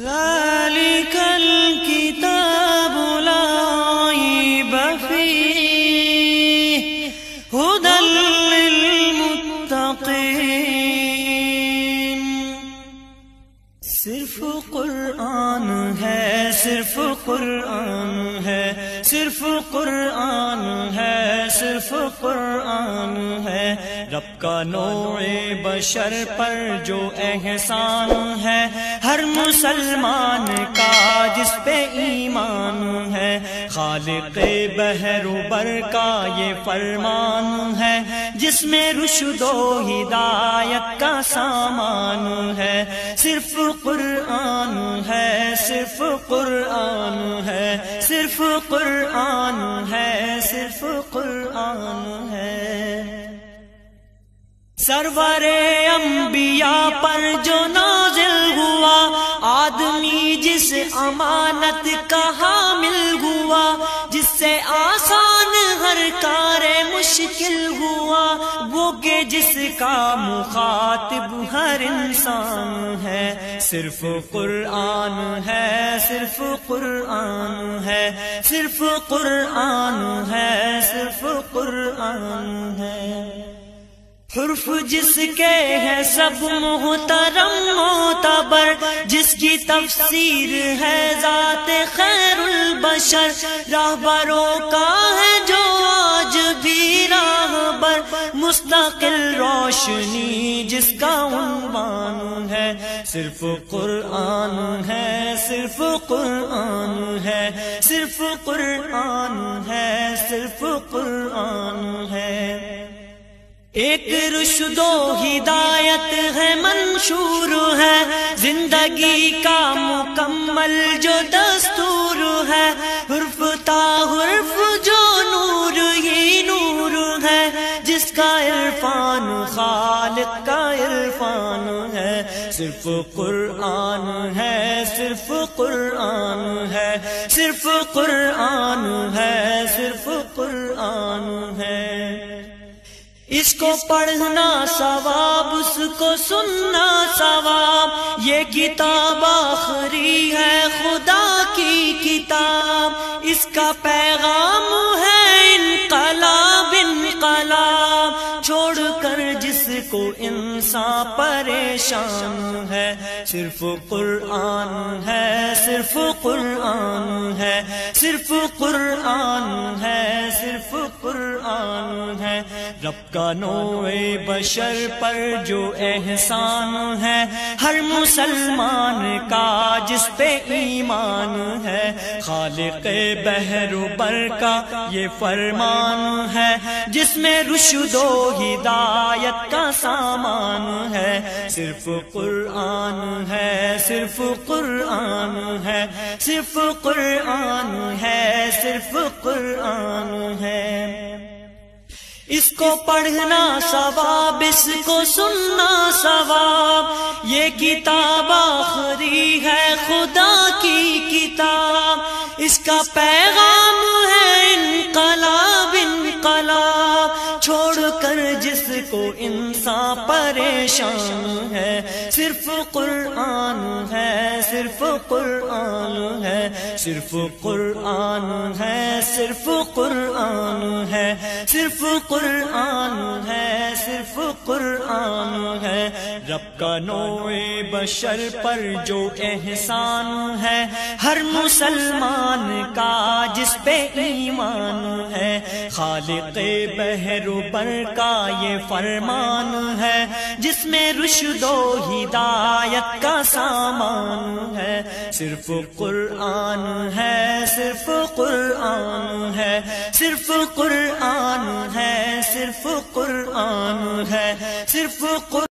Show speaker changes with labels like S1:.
S1: ذلك الكتاب لا ريب فيه هدى للمتقين. صرف قرآن ہے، صرف قرآن ہے، صرف قرآن ہے، صرف قرآن ہے. رب کا نوع بشر پر جو احسان ہے، ہر مسلمان کا جس پہ ایمان ہے. خالق بحر و بر کا یہ فرمان ہے، جس میں رشد و ہدایت کا سامان ہے. صرف قرآن ہے، صرف قرآن ہے، صرف قرآن ہے، صرف قرآن ہے. سرور انبیاء پر جو نازل ہوا، آدمی جس امانت کا حامل ہوا، جس سے آسان ہر کار مشکل ہوا، وہ کہ جس کا مخاطب ہر انسان ہے. صرف قرآن ہے، صرف قرآن ہے، صرف قرآن ہے، صرف قرآن ہے. حرف جس کے ہے سب محترم معتبر، جس کی تفسیر ہے ذات خیر البشر، راہبروں کا ہے جو آج بھی راہبر، مستقل روشنی جس کا عنوان ہے. صرف قرآن ہے، صرف قرآن ہے، صرف قرآن ہے، صرف قرآن ہے. ایک رشد و ہدایت ہے منشور ہے، زندگی کا مکمل جو دستور ہے. حرف تا حرف جو نور ہی نور ہے، جس کا عرفان خالق کا عرفان ہے. صرف قرآن ہے، صرف قرآن ہے، صرف قرآن ہے، صرف قرآن ہے. اس کو پڑھنا ثواب، اس کو سننا ثواب، یہ کتاب آخری ہے خدا کی کتاب. اس کا پیغام ہے انقلاب انقلاب، چھوڑ کر جس کو انسان پریشان ہے. صرف قرآن ہے، صرف قرآن ہے، صرف قرآن ہے، صرف قرآن ہے. رب کا نوع بشر پر جو احسان ہے، ہر مسلمان کا جس پہ ایمان ہے. خالق بحر و بر کا یہ فرمان ہے، جس میں رشد و ہدایت کا سامان ہے. صرف قرآن ہے، صرف قرآن ہے، صرف قرآن ہے، صرف قرآن ہے. اس کو پڑھنا ثواب، اس کو سننا ثواب، یہ کتاب آخری ہے خدا کی کتاب. اس کا پیغام ہے انقلاب انقلاب، چھوڑ کر جس کو انسان پریشان ہے. صرف قرآن ہے، صرف قرآن ہے، صرف قرآن ہے، صرف قرآن ہے، صرف قرآن ہے، صرف قرآن ہے. رب کا نوع بشر پر جو احسان ہے، ہر مسلمان کا جس پہ ایمان ہے. خالق بحر و بر کا یہ فرمان ہے، جس میں رشد و ہدایت کا سامان ہے. صرف قرآن ہے، صرف قرآن ہے، صرف قرآن ہے، صرف قرآن ہے، صرف قرآن